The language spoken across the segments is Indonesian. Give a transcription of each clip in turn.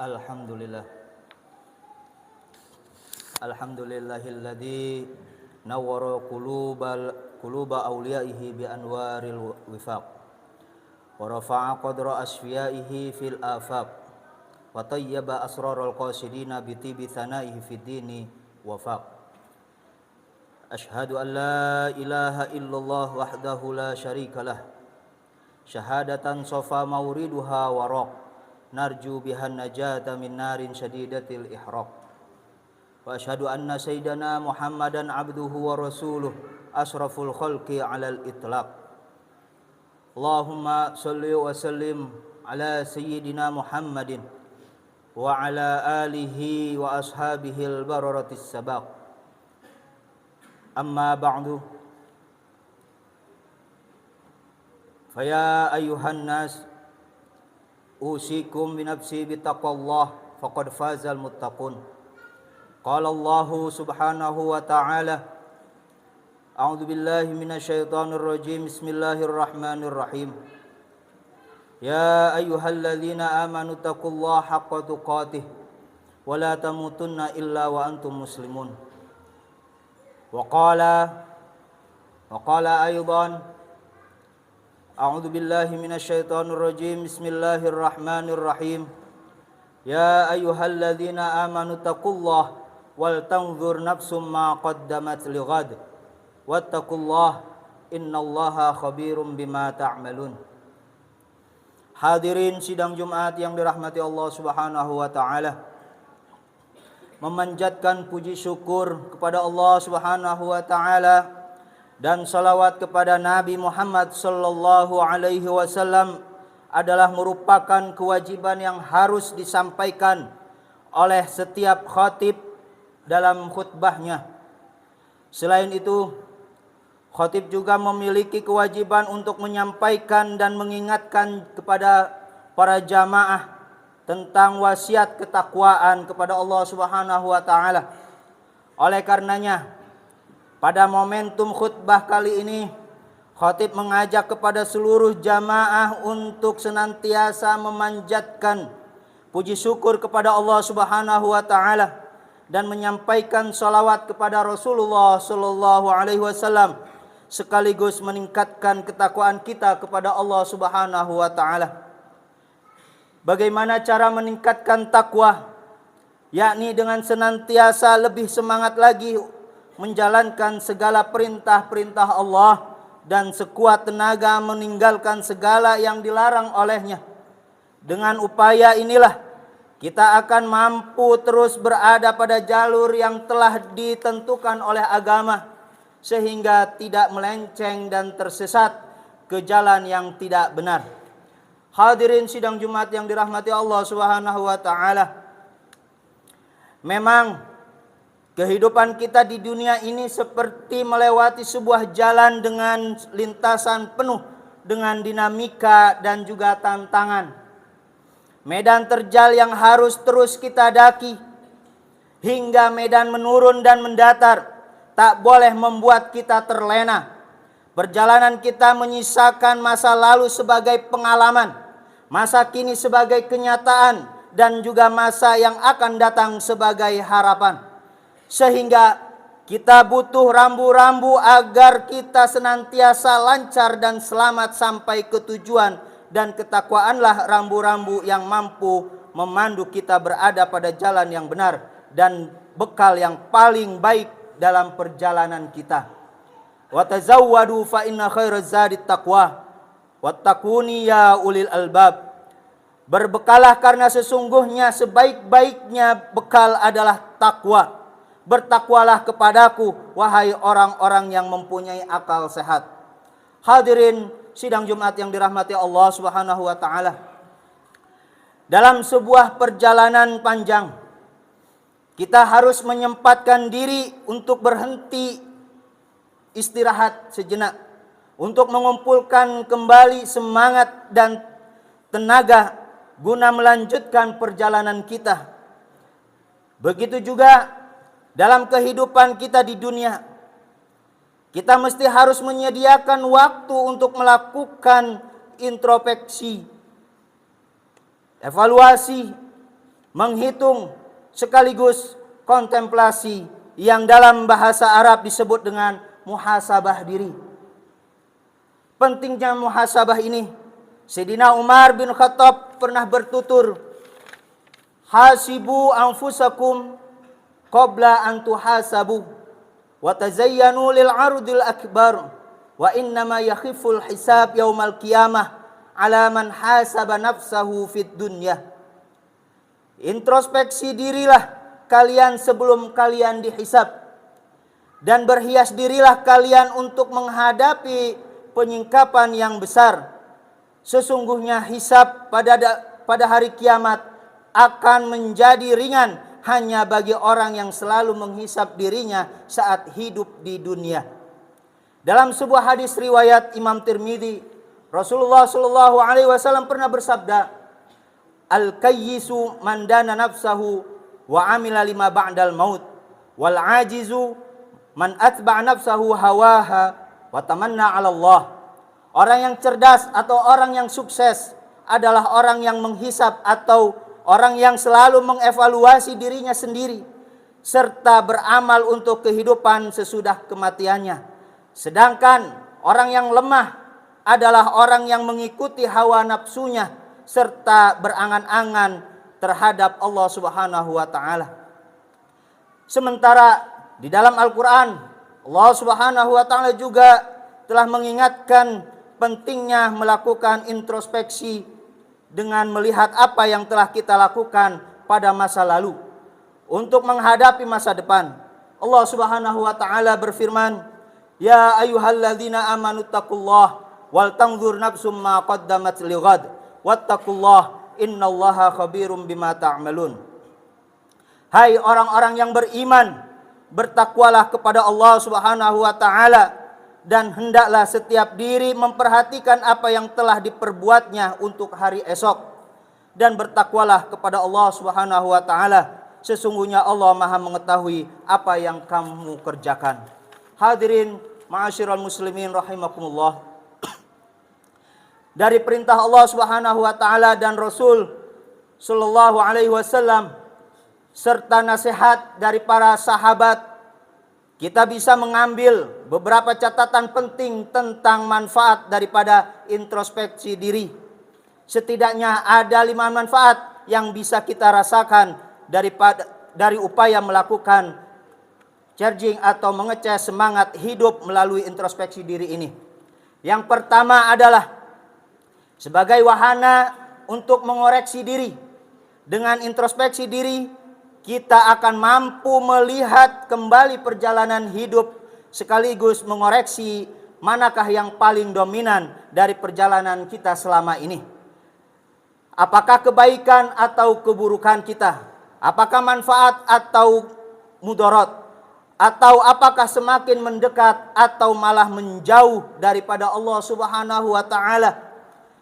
Alhamdulillah. Alhamdulillahilladzi nawwara quluba awliyaihi bi anwaril wifaq wa rafa'a qadra asfiyaihi fil afaq wa tayyaba asrarul qasidina bi tibi thanaihi fid dini wafaq. Ashhadu an la ilaha illallah wahdahu la syarikalah syahadatan safa mawriduha waraq narju bihan najata min narin syadidatil ihraq. Wa asyhadu anna sayyidana Muhammadan abduhu wa rasuluh asraful khalqi alal itlaq. Allahumma salli wa sallim ala sayyidina Muhammadin wa ala alihi wa ashabihi al-bararatis sabaq. Amma ba'du. Faya ayyuhan nas usikum binafsi bitaqwallah faqad fazal muttaqun. Qala Allahu subhanahu wa ta'ala A'udzu billahi minasyaitonir rajim. Bismillahirrahmanirrahim. Ya ayyuhalladzina amanu taqullaha haqqa tuqatih wa la tamutunna illa wa antum muslimun. Wa qala aidan A'udzu billahi minasyaitonir rajim. Bismillahirrahmanirrahim. Ya ayyuhalladzina amanu taqullaha wal tanzur nafsum ma qaddamat lighad wattaqullaha innallaha khabirum bima ta'malun. Hadirin sidang Jumat yang dirahmati Allah Subhanahu wa taala. Memanjatkan puji syukur kepada Allah Subhanahu wa taala dan salawat kepada Nabi Muhammad sallallahu alaihi wasallam adalah merupakan kewajiban yang harus disampaikan oleh setiap khatib dalam khutbahnya. Selain itu, khatib juga memiliki kewajiban untuk menyampaikan dan mengingatkan kepada para jamaah tentang wasiat ketakwaan kepada Allah Subhanahu wa taala. Oleh karenanya, pada momentum khutbah kali ini, khatib mengajak kepada seluruh jamaah untuk senantiasa memanjatkan puji syukur kepada Allah Subhanahu wa taala dan menyampaikan salawat kepada Rasulullah sallallahu alaihi wasallam sekaligus meningkatkan ketakwaan kita kepada Allah Subhanahu wa taala. Bagaimana cara meningkatkan takwa? Yakni dengan senantiasa lebih semangat lagi menjalankan segala perintah-perintah Allah dan sekuat tenaga meninggalkan segala yang dilarang olehnya. Dengan upaya inilah kita akan mampu terus berada pada jalur yang telah ditentukan oleh agama sehingga tidak melenceng dan tersesat ke jalan yang tidak benar. Hadirin sidang Jumat yang dirahmati Allah Subhanahu wa taala. Memang kehidupan kita di dunia ini seperti melewati sebuah jalan dengan lintasan penuh dengan dinamika dan juga tantangan. Medan terjal yang harus terus kita daki hingga medan menurun dan mendatar tak boleh membuat kita terlena. Perjalanan kita menyisakan masa lalu sebagai pengalaman, masa kini sebagai kenyataan, dan juga masa yang akan datang sebagai harapan. Sehingga kita butuh rambu-rambu agar kita senantiasa lancar dan selamat sampai ke tujuan. Dan ketakwaanlah rambu-rambu yang mampu memandu kita berada pada jalan yang benar dan bekal yang paling baik dalam perjalanan kita. Wa tazawwadu fa inna khairaz zadit taqwa wattaquni ya ulil albab. Berbekalah karena sesungguhnya sebaik-baiknya bekal adalah takwa. Bertakwalah kepadaku wahai orang-orang yang mempunyai akal sehat. Hadirin sidang Jumat yang dirahmati Allah Subhanahu wa taala. Dalam sebuah perjalanan panjang, kita harus menyempatkan diri untuk berhenti istirahat sejenak, untuk mengumpulkan kembali semangat dan tenaga guna melanjutkan perjalanan kita. Begitu juga dalam kehidupan kita di dunia. Kita mesti harus menyediakan waktu untuk melakukan introspeksi, evaluasi, menghitung sekaligus kontemplasi yang dalam bahasa Arab disebut dengan muhasabah diri. Pentingnya muhasabah ini, Sayyidina Umar bin Khattab pernah bertutur, hasibu anfusakum qabla an tuhasabu wa tazayyanu lil ardil akbar wa innama yakhiful hisab yaumal qiyamah ala man hasaba nafsahu fid dunya. Introspeksi dirilah kalian sebelum kalian dihisab, dan berhias dirilah kalian untuk menghadapi penyingkapan yang besar. Sesungguhnya hisab pada hari kiamat akan menjadi ringan hanya bagi orang yang selalu menghisab dirinya saat hidup di dunia. Dalam sebuah hadis riwayat Imam Tirmidzi, Rasulullah Shallallahu Alaihi Wasallam pernah bersabda, al-kayyisu man dana nafsahu wa amila lima ba'dal maut, wal ajizu man atba'a nafsahu hawaha wa tamanna 'ala Allah. Orang yang cerdas atau orang yang sukses adalah orang yang menghisab atau orang yang selalu mengevaluasi dirinya sendiri serta beramal untuk kehidupan sesudah kematiannya. Sedangkan orang yang lemah adalah orang yang mengikuti hawa nafsunya serta berangan-angan terhadap Allah Subhanahu wa taala. Sementara di dalam Al-Qur'an Allah Subhanahu wa taala juga telah mengingatkan pentingnya melakukan introspeksi dengan melihat apa yang telah kita lakukan pada masa lalu untuk menghadapi masa depan. Allah Subhanahu wa taala berfirman, "Ya ayyuhalladzina amanu taqullaha wal tanzur nafsum ma qaddamat lighad wattaqullah innallaha khabirum bima ta'malun." Hai orang-orang yang beriman, bertakwalah kepada Allah Subhanahu wa taala, dan hendaklah setiap diri memperhatikan apa yang telah diperbuatnya untuk hari esok, dan bertakwalah kepada Allah Subhanahu wa taala, sesungguhnya Allah Maha mengetahui apa yang kamu kerjakan. Hadirin ma'asyiral muslimin rahimakumullah. Dari perintah Allah Subhanahu wa taala dan Rasul sallallahu alaihi wasallam serta nasihat dari para sahabat, kita bisa mengambil beberapa catatan penting tentang manfaat daripada introspeksi diri. Setidaknya ada 5 manfaat yang bisa kita rasakan dari upaya melakukan charging atau mengecas semangat hidup melalui introspeksi diri ini. Yang pertama adalah sebagai wahana untuk mengoreksi diri. Dengan introspeksi diri, kita akan mampu melihat kembali perjalanan hidup sekaligus mengoreksi manakah yang paling dominan dari perjalanan kita selama ini. Apakah kebaikan atau keburukan kita? Apakah manfaat atau mudarat? Atau apakah semakin mendekat atau malah menjauh daripada Allah Subhanahu wa taala?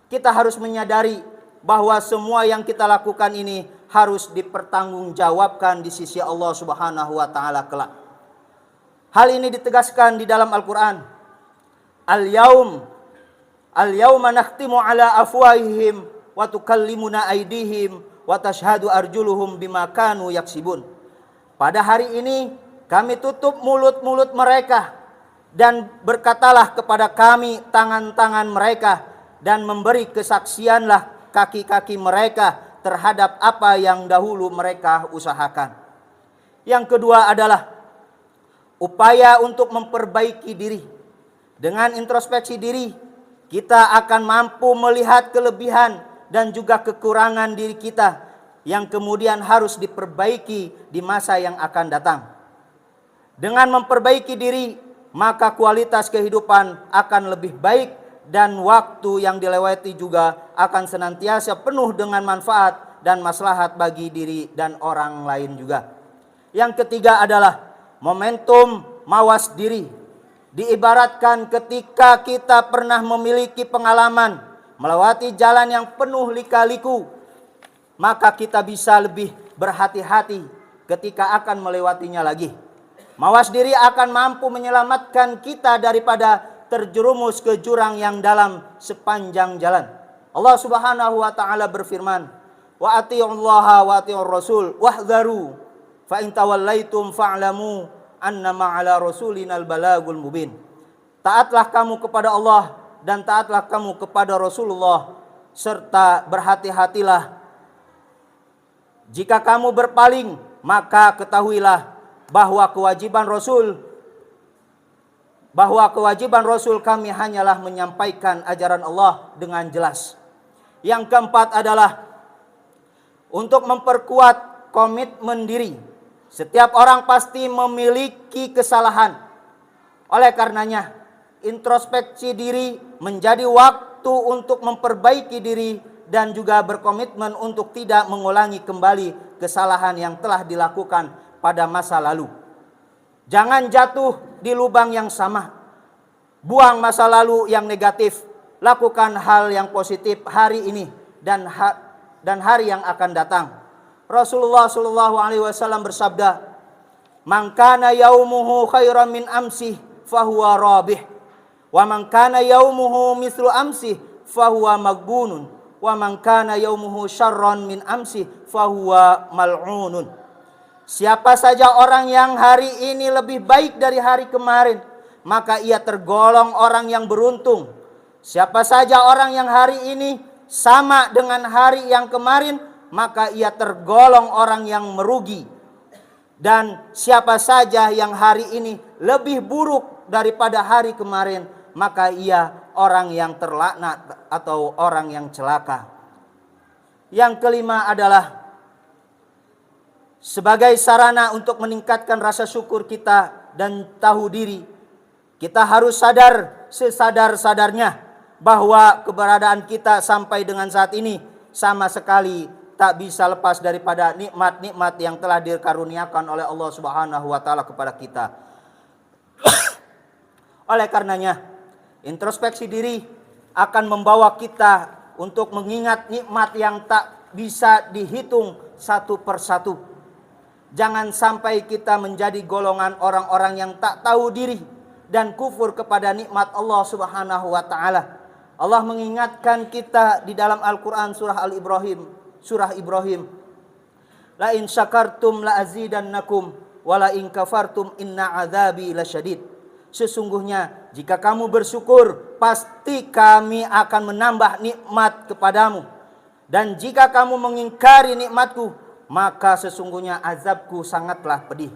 Kita harus menyadari bahwa semua yang kita lakukan ini harus dipertanggungjawabkan di sisi Allah Subhanahu wa taala kelak. Hal ini ditegaskan di dalam Al-Qur'an. Al-yauma nakhtimu ala afwahihim wa tukallimuna aydihim wa tashhadu arjuluhum bima kanu yaksibun. Pada hari ini kami tutup mulut-mulut mereka, dan berkatalah kepada kami tangan-tangan mereka, dan memberi kesaksianlah kaki-kaki mereka terhadap apa yang dahulu mereka usahakan. Yang kedua adalah upaya untuk memperbaiki diri. Dengan introspeksi diri, kita akan mampu melihat kelebihan dan juga kekurangan diri kita yang kemudian harus diperbaiki di masa yang akan datang. Dengan memperbaiki diri, maka kualitas kehidupan akan lebih baik, dan waktu yang dilewati juga akan senantiasa penuh dengan manfaat dan maslahat bagi diri dan orang lain juga. Yang ketiga adalah momentum mawas diri. Diibaratkan ketika kita pernah memiliki pengalaman melewati jalan yang penuh lika-liku, maka kita bisa lebih berhati-hati ketika akan melewatinya lagi. Mawas diri akan mampu menyelamatkan kita daripada terjerumus ke jurang yang dalam sepanjang jalan. Allah Subhanahu wa taala berfirman, wa atiullaha wa atiur rasul wahdharu fa in tawallaitum fa'lamu annama 'ala rasulinal balagul mubin. Taatlah kamu kepada Allah dan taatlah kamu kepada Rasulullah, serta berhati-hatilah jika kamu berpaling, maka ketahuilah bahwa kewajiban Rasul kami hanyalah menyampaikan ajaran Allah dengan jelas. Yang keempat adalah untuk memperkuat komitmen diri. Setiap orang pasti memiliki kesalahan. Oleh karenanya, introspeksi diri menjadi waktu untuk memperbaiki diri dan juga berkomitmen untuk tidak mengulangi kembali kesalahan yang telah dilakukan pada masa lalu. Jangan jatuh di lubang yang sama. Buang masa lalu yang negatif. Lakukan hal yang positif hari ini dan hari yang akan datang. Rasulullah SAW bersabda, "Man kana yaumuhu khairan min amsih fahuwa rabih, wa man kana yaumuhu mithlu amsih fahuwa maghbunun, wa man kana yaumuhu syarran min amsih fahuwa mal'unun." Siapa saja orang yang hari ini lebih baik dari hari kemarin, maka ia tergolong orang yang beruntung. Siapa saja orang yang hari ini sama dengan hari yang kemarin, maka ia tergolong orang yang merugi. Dan siapa saja yang hari ini lebih buruk daripada hari kemarin, maka ia orang yang terlaknat atau orang yang celaka. Yang kelima adalah sebagai sarana untuk meningkatkan rasa syukur kita dan tahu diri, kita harus sadar sesadar-sadarnya bahwa keberadaan kita sampai dengan saat ini sama sekali tak bisa lepas daripada nikmat-nikmat yang telah dikaruniakan oleh Allah Subhanahu wa taala kepada kita. Oleh karenanya, introspeksi diri akan membawa kita untuk mengingat nikmat yang tak bisa dihitung satu persatu. Jangan sampai kita menjadi golongan orang-orang yang tak tahu diri dan kufur kepada nikmat Allah Subhanahu wa taala. Allah mengingatkan kita di dalam Al-Qur'an surah Ibrahim. La in syakartum la azidannakum wa la in kafartum inna adzabi lasyadid. Sesungguhnya jika kamu bersyukur, pasti kami akan menambah nikmat kepadamu. Dan jika kamu mengingkari nikmatku, maka sesungguhnya azabku sangatlah pedih.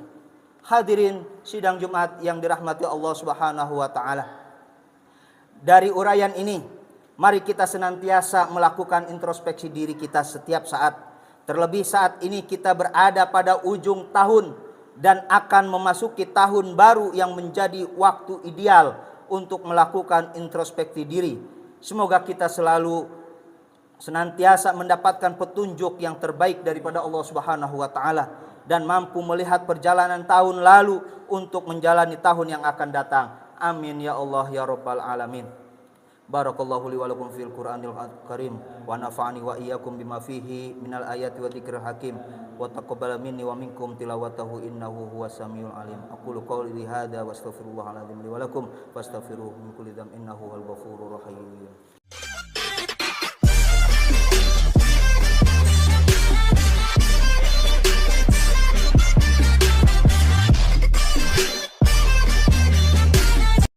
Hadirin sidang Jumat yang dirahmati Allah Subhanahu wa taala. Dari uraian ini, mari kita senantiasa melakukan introspeksi diri kita setiap saat. Terlebih saat ini kita berada pada ujung tahun dan akan memasuki tahun baru yang menjadi waktu ideal untuk melakukan introspeksi diri. Semoga kita selalu senantiasa mendapatkan petunjuk yang terbaik daripada Allah Subhanahu wa taala dan mampu melihat perjalanan tahun lalu untuk menjalani tahun yang akan datang. Amin ya Allah ya rabbal alamin. Barakallahu li wa lakum fil Qur'anil Karim wa nafa'ani wa iyyakum bima fihi minal ayati wa dzikril hakim wa taqabbala minni wa minkum tilawatahu innahu huwas samiul alim. Aqulu qawli hadza wa astaghfirullahal azim li wa lakum fastaghfiruhu min kulli dzambin innahu huwal ghafurur rahim.